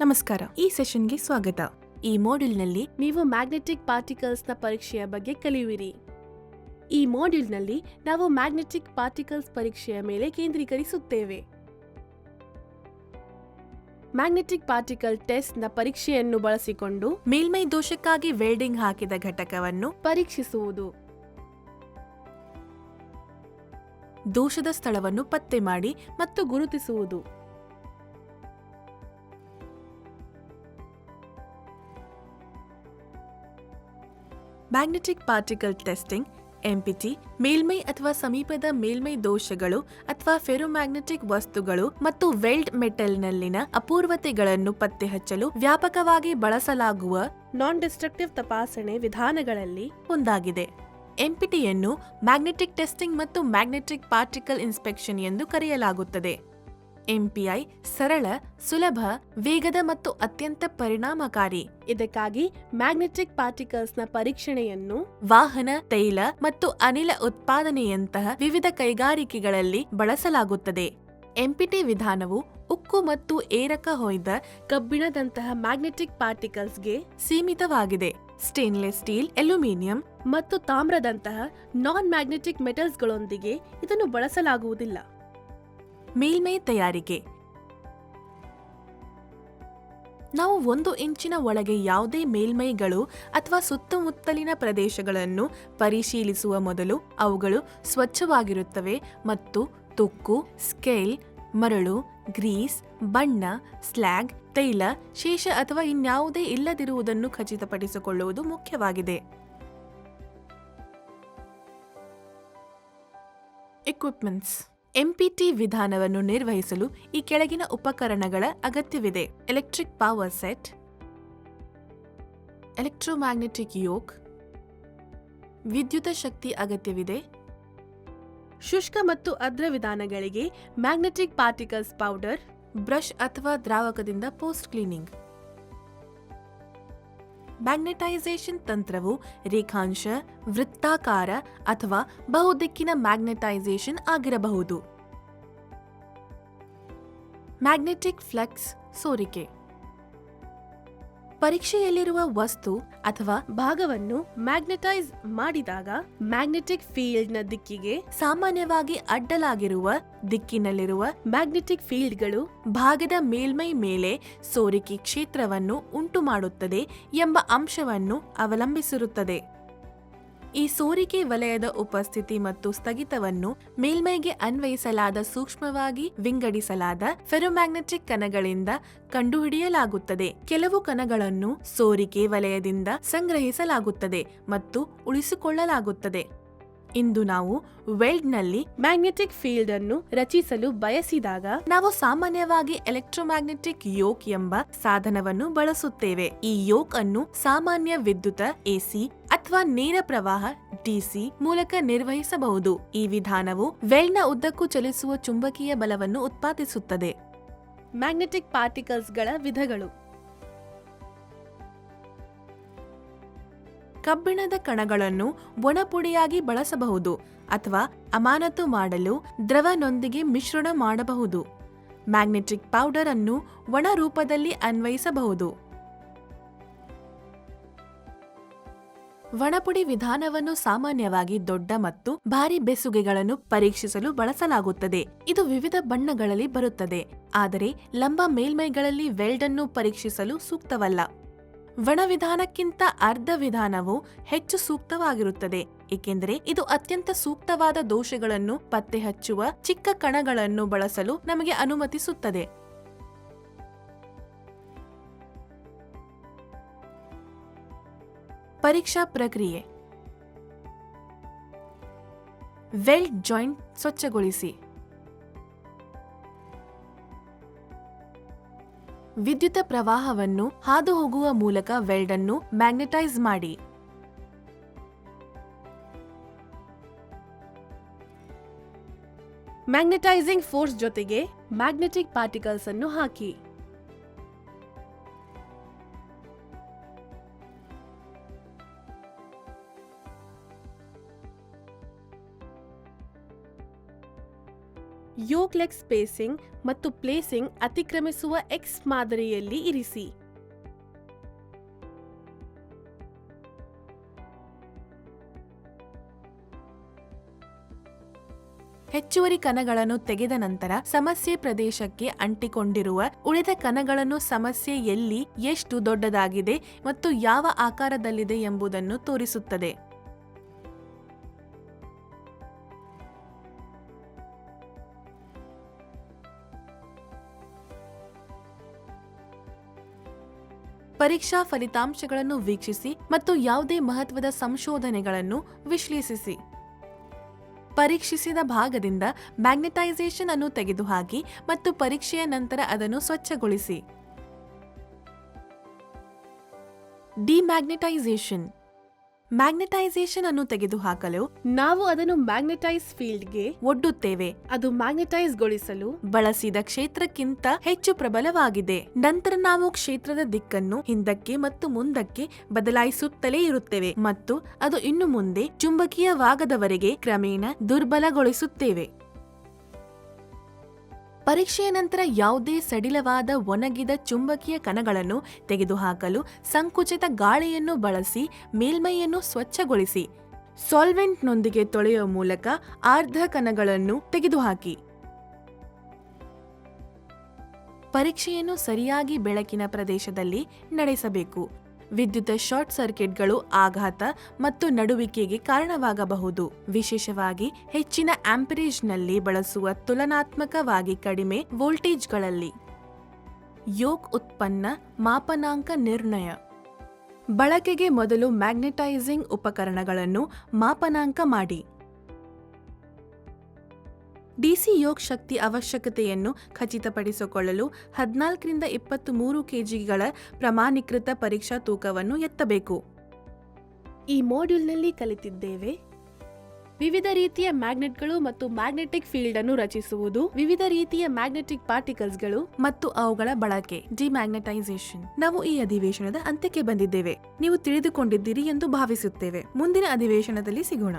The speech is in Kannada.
ನಮಸ್ಕಾರ. ಈ ಸೆಷನ್ಗೆ ಸ್ವಾಗತ. ಈ ಮಾಡ್ಯೂಲ್ನಲ್ಲಿ ನೀವು ಮ್ಯಾಗ್ನೆಟಿಕ್ ಪಾರ್ಟಿಕಲ್ಸ್ನ ಪರೀಕ್ಷೆಯ ಬಗ್ಗೆ ಕಲಿಯುವಿರಿ. ಈ ಮಾಡ್ಯೂಲ್ನಲ್ಲಿ ನಾವು ಮ್ಯಾಗ್ನೆಟಿಕ್ ಪಾರ್ಟಿಕಲ್ಸ್ ಪರೀಕ್ಷೆಯ ಮೇಲೆ ಕೇಂದ್ರೀಕರಿಸುತ್ತೇವೆ. ಮ್ಯಾಗ್ನೆಟಿಕ್ ಪಾರ್ಟಿಕಲ್ ಟೆಸ್ಟ್ನ ಪರೀಕ್ಷೆಯನ್ನು ಬಳಸಿಕೊಂಡು ಮೇಲ್ಮೈ ದೋಷಕ್ಕಾಗಿ ವೆಲ್ಡಿಂಗ್ ಹಾಕಿದ ಘಟಕವನ್ನು ಪರೀಕ್ಷಿಸುವುದು, ದೋಷದ ಸ್ಥಳವನ್ನು ಪತ್ತೆ ಮಾಡಿ ಮತ್ತು ಗುರುತಿಸುವುದು. ಮ್ಯಾಗ್ನೆಟಿಕ್ ಪಾರ್ಟಿಕಲ್ ಟೆಸ್ಟಿಂಗ್ ಎಂಪಿಟಿ ಮೇಲ್ಮೈ ಅಥವಾ ಸಮೀಪದ ಮೇಲ್ಮೈ ದೋಷಗಳು ಅಥವಾ ಫೆರೋಮ್ಯಾಗ್ನೆಟಿಕ್ ವಸ್ತುಗಳು ಮತ್ತು ವೆಲ್ಡ್ ಮೆಟಲ್ನಲ್ಲಿನ ಅಪೂರ್ವತೆಗಳನ್ನು ಪತ್ತೆಹಚ್ಚಲು ವ್ಯಾಪಕವಾಗಿ ಬಳಸಲಾಗುವ ನಾನ್ ಡಿಸ್ಟ್ರಕ್ಟಿವ್ ತಪಾಸಣೆ ವಿಧಾನಗಳಲ್ಲಿ ಒಂದಾಗಿದೆ. ಎಂಪಿಟಿಯನ್ನು ಮ್ಯಾಗ್ನೆಟಿಕ್ ಟೆಸ್ಟಿಂಗ್ ಮತ್ತು ಮ್ಯಾಗ್ನೆಟಿಕ್ ಪಾರ್ಟಿಕಲ್ ಇನ್ಸ್ಪೆಕ್ಷನ್ ಎಂದು ಕರೆಯಲಾಗುತ್ತದೆ. ಎಂಪಿಐ ಸರಳ, ಸುಲಭ, ವೇಗದ ಮತ್ತು ಅತ್ಯಂತ ಪರಿಣಾಮಕಾರಿ. ಇದಕ್ಕಾಗಿ ಮ್ಯಾಗ್ನೆಟಿಕ್ ಪಾರ್ಟಿಕಲ್ಸ್ನ ಪರೀಕ್ಷಣೆಯನ್ನು ವಾಹನ, ತೈಲ ಮತ್ತು ಅನಿಲ ಉತ್ಪಾದನೆಯಂತಹ ವಿವಿಧ ಕೈಗಾರಿಕೆಗಳಲ್ಲಿ ಬಳಸಲಾಗುತ್ತದೆ. ಎಂಪಿಟಿ ವಿಧಾನವು ಉಕ್ಕು ಮತ್ತು ಏರಕ ಹೊಯ್ದ ಕಬ್ಬಿಣದಂತಹ ಮ್ಯಾಗ್ನೆಟಿಕ್ ಪಾರ್ಟಿಕಲ್ಸ್ಗೆ ಸೀಮಿತವಾಗಿದೆ. ಸ್ಟೇನ್ಲೆಸ್ ಸ್ಟೀಲ್, ಅಲ್ಯೂಮಿನಿಯಂ ಮತ್ತು ತಾಮ್ರದಂತಹ ನಾನ್ ಮ್ಯಾಗ್ನೆಟಿಕ್ ಮೆಟಲ್ಸ್ಗಳೊಂದಿಗೆ ಇದನ್ನು ಬಳಸಲಾಗುವುದಿಲ್ಲ. ಮೇಲ್ಮೈ ತಯಾರಿಕೆ. ನಾವು 1 ಇಂಚಿನ ಒಳಗೆ ಯಾವುದೇ ಮೇಲ್ಮೈಗಳು ಅಥವಾ ಸುತ್ತಮುತ್ತಲಿನ ಪ್ರದೇಶಗಳನ್ನು ಪರಿಶೀಲಿಸುವ ಮೊದಲು ಅವುಗಳು ಸ್ವಚ್ಛವಾಗಿರುತ್ತವೆ ಮತ್ತು ತುಕ್ಕು, ಸ್ಕೇಲ್, ಮರಳು, ಗ್ರೀಸ್, ಬಣ್ಣ, ಸ್ಲ್ಯಾಗ್, ತೈಲ, ಶೇಷ ಅಥವಾ ಇನ್ಯಾವುದೇ ಇಲ್ಲದಿರುವುದನ್ನು ಖಚಿತಪಡಿಸಿಕೊಳ್ಳುವುದು ಮುಖ್ಯವಾಗಿದೆ. ಎಕ್ವಿಪ್ಮೆಂಟ್ಸ್. ಎಂಪಿಟಿ ವಿಧಾನವನ್ನು ನಿರ್ವಹಿಸಲು ಈ ಕೆಳಗಿನ ಉಪಕರಣಗಳ ಅಗತ್ಯವಿದೆ: electric power set, electromagnetic yoke, ವಿದ್ಯುತ್ ಶಕ್ತಿ ಅಗತ್ಯವಿದೆ. ಶುಷ್ಕ ಮತ್ತು ಅದ್ರ ವಿಧಾನಗಳಿಗೆ ಮ್ಯಾಗ್ನೆಟಿಕ್ ಪಾರ್ಟಿಕಲ್ಸ್ ಪೌಡರ್, ಬ್ರಷ್ ಅಥವಾ ದ್ರಾವಕದಿಂದ ಪೋಸ್ಟ್ ಕ್ಲೀನಿಂಗ್. ಮ್ಯಾಗ್ನೆಟೈಸೇಷನ್ ತಂತ್ರವು ರೇಖಾಂಶ, ವೃತ್ತಾಕಾರ ಅಥವಾ ಬಹುದಿಕ್ಕಿನ ಮ್ಯಾಗ್ನೆಟೈಸೇಷನ್ ಆಗಿರಬಹುದು. ಮ್ಯಾಗ್ನೆಟಿಕ್ ಫ್ಲಕ್ಸ್ ಸೋರಿಕೆ. ಪರೀಕ್ಷೆಯಲ್ಲಿರುವ ವಸ್ತು ಅಥವಾ ಭಾಗವನ್ನು ಮ್ಯಾಗ್ನೆಟೈಸ್ ಮಾಡಿದಾಗ ಮ್ಯಾಗ್ನೆಟಿಕ್ ಫೀಲ್ಡ್ನ ದಿಕ್ಕಿಗೆ ಸಾಮಾನ್ಯವಾಗಿ ಅಡ್ಡಲಾಗಿರುವ ದಿಕ್ಕಿನಲ್ಲಿರುವ ಮ್ಯಾಗ್ನೆಟಿಕ್ ಫೀಲ್ಡ್ಗಳು ಭಾಗದ ಮೇಲ್ಮೈ ಮೇಲೆ ಸೋರಿಕೆ ಕ್ಷೇತ್ರವನ್ನು ಉಂಟುಮಾಡುತ್ತದೆ ಎಂಬ ಅಂಶವನ್ನು ಅವಲಂಬಿಸಿರುತ್ತದೆ. ಈ ಸೋರಿಕೆ ವಲಯದ ಉಪಸ್ಥಿತಿ ಮತ್ತು ಸ್ಥಗಿತವನ್ನು ಮೇಲ್ಮೈಗೆ ಅನ್ವಯಿಸಲಾದ ಸೂಕ್ಷ್ಮವಾಗಿ ವಿಂಗಡಿಸಲಾದ ಫೆರೋಮ್ಯಾಗ್ನೆಟಿಕ್ ಕಣಗಳಿಂದ ಕಂಡುಹಿಡಿಯಲಾಗುತ್ತದೆ. ಕೆಲವು ಕಣಗಳನ್ನು ಸೋರಿಕೆ ವಲಯದಿಂದ ಸಂಗ್ರಹಿಸಲಾಗುತ್ತದೆ ಮತ್ತು ಉಳಿಸಿಕೊಳ್ಳಲಾಗುತ್ತದೆ. ಇಂದು ನಾವು ವೆಲ್ಡ್ನಲ್ಲಿ ಮ್ಯಾಗ್ನೆಟಿಕ್ ಫೀಲ್ಡ್ ಅನ್ನು ರಚಿಸಲು ಬಯಸಿದಾಗ ನಾವು ಸಾಮಾನ್ಯವಾಗಿ ಎಲೆಕ್ಟ್ರೋಮ್ಯಾಗ್ನೆಟಿಕ್ ಯೋಕ್ ಎಂಬ ಸಾಧನವನ್ನು ಬಳಸುತ್ತೇವೆ. ಈ ಯೋಕ್ ಅನ್ನು ಸಾಮಾನ್ಯ ವಿದ್ಯುತ್ ಎಸಿ ಅಥವಾ ನೇರ ಪ್ರವಾಹ ಡಿಸಿ ಮೂಲಕ ನಿರ್ವಹಿಸಬಹುದು. ಈ ವಿಧಾನವು ವೆಲ್ಡ್ನ ಉದ್ದಕ್ಕೂ ಚಲಿಸುವ ಚುಂಬಕೀಯ ಬಲವನ್ನು ಉತ್ಪಾದಿಸುತ್ತದೆ. ಮ್ಯಾಗ್ನೆಟಿಕ್ ಪಾರ್ಟಿಕಲ್ಸ್ಗಳ ವಿಧಗಳು. ಕಬ್ಬಿಣದ ಕಣಗಳನ್ನು ಒಣಪುಡಿಯಾಗಿ ಬಳಸಬಹುದು ಅಥವಾ ಅಮಾನತು ಮಾಡಲು ದ್ರವನೊಂದಿಗೆ ಮಿಶ್ರಣ ಮಾಡಬಹುದು. ಮ್ಯಾಗ್ನೆಟಿಕ್ ಪೌಡರ್ ಅನ್ನು ಒಣ ರೂಪದಲ್ಲಿ ಅನ್ವಯಿಸಬಹುದು. ಒಣಪುಡಿ ವಿಧಾನವನ್ನು ಸಾಮಾನ್ಯವಾಗಿ ದೊಡ್ಡ ಮತ್ತು ಭಾರಿ ಬೆಸುಗೆಗಳನ್ನು ಪರೀಕ್ಷಿಸಲು ಬಳಸಲಾಗುತ್ತದೆ. ಇದು ವಿವಿಧ ಬಣ್ಣಗಳಲ್ಲಿ ಬರುತ್ತದೆ, ಆದರೆ ಲಂಬ ಮೇಲ್ಮೈಗಳಲ್ಲಿ ವೆಲ್ಡ್ ಅನ್ನು ಪರೀಕ್ಷಿಸಲು ಸೂಕ್ತವಲ್ಲ. ಒಣ ವಿಧಾನಕ್ಕಿಂತ ಅರ್ಧ ವಿಧಾನವು ಹೆಚ್ಚು ಸೂಕ್ತವಾಗಿರುತ್ತದೆ, ಏಕೆಂದರೆ ಇದು ಅತ್ಯಂತ ಸೂಕ್ತವಾದ ದೋಷಗಳನ್ನು ಪತ್ತೆಹಚ್ಚುವ ಚಿಕ್ಕ ಕಣಗಳನ್ನು ಬಳಸಲು ನಮಗೆ ಅನುಮತಿಸುತ್ತದೆ. ಪರೀಕ್ಷಾ ಪ್ರಕ್ರಿಯೆ. ವೆಲ್ಡ್ ಜಾಯಿಂಟ್ ಸ್ವಚ್ಛಗೊಳಿಸಿ. ವಿದ್ಯುತ್ ಪ್ರವಾಹವನ್ನು ಹಾದುಹೋಗುವ ಮೂಲಕ ವೆಲ್ಡ್ ಅನ್ನು ಮ್ಯಾಗ್ನೆಟೈಸ್ ಮಾಡಿ. ಮ್ಯಾಗ್ನೆಟೈಸಿಂಗ್ ಫೋರ್ಸ್ ಜೊತೆಗೆ ಮ್ಯಾಗ್ನೆಟಿಕ್ ಪಾರ್ಟಿಕಲ್ಸ್ ಅನ್ನು ಹಾಕಿ. ಯೋಕ್ ಲೆಗ್ ಸ್ಪೇಸಿಂಗ್ ಮತ್ತು ಪ್ಲೇಸಿಂಗ್ ಅತಿಕ್ರಮಿಸುವ ಎಕ್ಸ್ ಮಾದರಿಯಲ್ಲಿ ಇರಿಸಿ. ಹೆಚ್ಚುವರಿ ಕಣಗಳನ್ನು ತೆಗೆದ ನಂತರ ಸಮಸ್ಯೆ ಪ್ರದೇಶಕ್ಕೆ ಅಂಟಿಕೊಂಡಿರುವ ಉಳಿದ ಕಣಗಳನ್ನು ಸಮಸ್ಯೆ ಎಲ್ಲಿ ಎಷ್ಟು ದೊಡ್ಡದಾಗಿದೆ ಮತ್ತು ಯಾವ ಆಕಾರದಲ್ಲಿದೆ ಎಂಬುದನ್ನು ತೋರಿಸುತ್ತದೆ. ಪರೀಕ್ಷಾ ಫಲಿತಾಂಶಗಳನ್ನು ವೀಕ್ಷಿಸಿ ಮತ್ತು ಯಾವುದೇ ಮಹತ್ವದ ಸಂಶೋಧನೆಗಳನ್ನು ವಿಶ್ಲೇಷಿಸಿ. ಪರೀಕ್ಷಿಸಿದ ಭಾಗದಿಂದ ಮ್ಯಾಗ್ನೆಟೈಸೇಷನ್ ಅನ್ನು ತೆಗೆದುಹಾಕಿ ಮತ್ತು ಪರೀಕ್ಷೆಯ ನಂತರ ಅದನ್ನು ಸ್ವಚ್ಛಗೊಳಿಸಿ. ಡಿಮ್ಯಾಗ್ನೆಟೈಸೇಷನ್. ಮ್ಯಾಗ್ನೆಟೈಸೇಷನ್ ಅನ್ನು ತೆಗೆದುಹಾಕಲು ನಾವು ಅದನ್ನು ಮ್ಯಾಗ್ನೆಟೈಸ್ ಫೀಲ್ಡ್ಗೆ ಒಡ್ಡುತ್ತೇವೆ. ಅದು ಮ್ಯಾಗ್ನೆಟೈಸ್ಗೊಳಿಸಲು ಬಳಸಿದ ಕ್ಷೇತ್ರಕ್ಕಿಂತ ಹೆಚ್ಚು ಪ್ರಬಲವಾಗಿದೆ. ನಂತರ ನಾವು ಕ್ಷೇತ್ರದ ದಿಕ್ಕನ್ನು ಹಿಂದಕ್ಕೆ ಮತ್ತು ಮುಂದಕ್ಕೆ ಬದಲಾಯಿಸುತ್ತಲೇ ಇರುತ್ತೇವೆ ಮತ್ತು ಅದು ಇನ್ನು ಮುಂದೆ ಚುಂಬಕೀಯವಾಗದವರೆಗೆ ಕ್ರಮೇಣ ದುರ್ಬಲಗೊಳಿಸುತ್ತೇವೆ. ಪರೀಕ್ಷೆಯ ನಂತರ ಯಾವುದೇ ಸಡಿಲವಾದ ಒಣಗಿದ ಚುಂಬಕೀಯ ಕಣಗಳನ್ನು ತೆಗೆದುಹಾಕಲು ಸಂಕುಚಿತ ಗಾಳಿಯನ್ನು ಬಳಸಿ ಮೇಲ್ಮೈಯನ್ನು ಸ್ವಚ್ಛಗೊಳಿಸಿ. ಸಾಲ್ವೆಂಟ್ನೊಂದಿಗೆ ತೊಳೆಯುವ ಮೂಲಕ ಅರ್ಧ ಕಣಗಳನ್ನು ತೆಗೆದುಹಾಕಿ. ಪರೀಕ್ಷೆಯನ್ನು ಸರಿಯಾಗಿ ಬೆಳಕಿನ ಪ್ರದೇಶದಲ್ಲಿ ನಡೆಸಬೇಕು. ವಿದ್ಯುತ್ ಶಾರ್ಟ್ ಸರ್ಕ್ಯೂಟ್ಗಳು ಆಘಾತ ಮತ್ತು ನಡುವಿಕೆಗೆ ಕಾರಣವಾಗಬಹುದು, ವಿಶೇಷವಾಗಿ ಹೆಚ್ಚಿನ ಆಂಪರೇಜ್ನಲ್ಲಿ ಬಳಸುವ ತುಲನಾತ್ಮಕವಾಗಿ ಕಡಿಮೆ ವೋಲ್ಟೇಜ್ಗಳಲ್ಲಿ. ಯೋಕ್ ಉತ್ಪನ್ನ ಮಾಪನಾಂಕ ನಿರ್ಣಯ. ಬಳಕೆಗೆ ಮೊದಲು ಮ್ಯಾಗ್ನೆಟೈಸಿಂಗ್ ಉಪಕರಣಗಳನ್ನು ಮಾಪನಾಂಕ ಮಾಡಿ. ಡಿಸಿ ಯೋಕ್ ಶಕ್ತಿ ಅವಶ್ಯಕತೆಯನ್ನು ಖಚಿತಪಡಿಸಿಕೊಳ್ಳಲು 14ರಿಂದ 23 ಕೆಜಿಗಳ ಪ್ರಮಾಣೀಕೃತ ಪರೀಕ್ಷಾ ತೂಕವನ್ನು ಎತ್ತಬೇಕು. ಈ ಮಾಡ್ಯೂಲ್ನಲ್ಲಿ ಕಲಿತಿದ್ದೇವೆ: ವಿವಿಧ ರೀತಿಯ ಮ್ಯಾಗ್ನೆಟ್ಗಳು ಮತ್ತು ಮ್ಯಾಗ್ನೆಟಿಕ್ ಫೀಲ್ಡ್ ಅನ್ನು ರಚಿಸುವುದು, ವಿವಿಧ ರೀತಿಯ ಮ್ಯಾಗ್ನೆಟಿಕ್ ಪಾರ್ಟಿಕಲ್ಸ್ಗಳು ಮತ್ತು ಅವುಗಳ ಬಳಕೆ. ಡಿಮ್ಯಾಗ್ನೆಟೈಸೇಷನ್. ನಾವು ಈ ಅಧಿವೇಶನದ ಅಂತ್ಯಕ್ಕೆ ಬಂದಿದ್ದೇವೆ. ನೀವು ತಿಳಿದುಕೊಂಡಿದ್ದೀರಿ ಎಂದು ಭಾವಿಸುತ್ತೇವೆ. ಮುಂದಿನ ಅಧಿವೇಶನದಲ್ಲಿ ಸಿಗೋಣ.